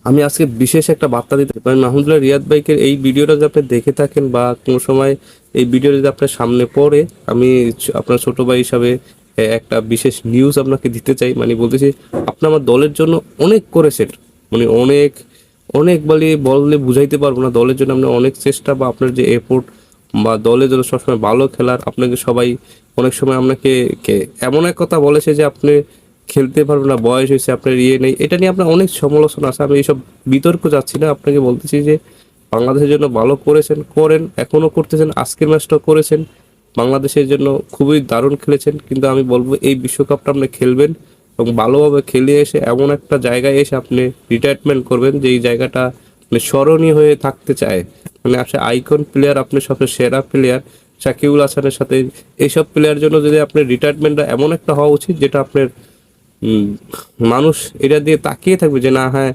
আমি আজকে বিশেষ একটা বার্তা দিতে পারি মাহমুদুল্লাহ রিয়াদ ভাইকে। এই ভিডিওটা যদি আপনি দেখে থাকেন বা কোনো সময় এই ভিডিও যদি আপনার সামনে পড়ে, আমি আপনার ছোট ভাই হিসাবে একটা বিশেষ নিউজ আপনাকে দিতে চাই। মানে বলতেছি, আপনি আমার দলের জন্য অনেক করেছেন, মানে অনেক অনেক বললে বুঝাইতে পারবো না। দলের জন্য আপনি অনেক চেষ্টা বা আপনার যে এফোর্ট বা দলের জন্য সবসময় ভালো খেলার, আপনাকে সবাই অনেক সময় আপনাকে এমন এক কথা বলেছে যে আপনি খেলতে পারবেন না, বয়স হয়েছে, আপনার নেই। এটা নিয়ে আপনার অনেক সমালোচনা আছে। আমি এইসব বিতর্ক যাচ্ছি না, আপনাকে বলতেছি যে বাংলাদেশের জন্য ভালো করেছেন, করেন, এখনো করতেছেন, আজকের ম্যাচটাও করেছেন, বাংলাদেশের জন্য খুবই দারুণ খেলেছেন। কিন্তু আমি বলবো এই বিশ্বকাপটা আপনি খেলবেন এবং ভালোভাবে খেলে এসে এমন একটা জায়গায় এসে আপনি রিটায়ারমেন্ট করবেন যে এই জায়গাটা মানে স্মরণীয় হয়ে থাকতে চায়। মানে আপনি আইকন প্লেয়ার, আপনি সবচেয়ে সেরা প্লেয়ার শাকিবুল হাসানের সাথে, এইসব প্লেয়ার জন্য যদি আপনার রিটায়ারমেন্টটা এমন একটা হওয়া উচিত যেটা আপনার মানুষ এটা দিয়ে তাকিয়ে থাকবে যে না, হ্যাঁ,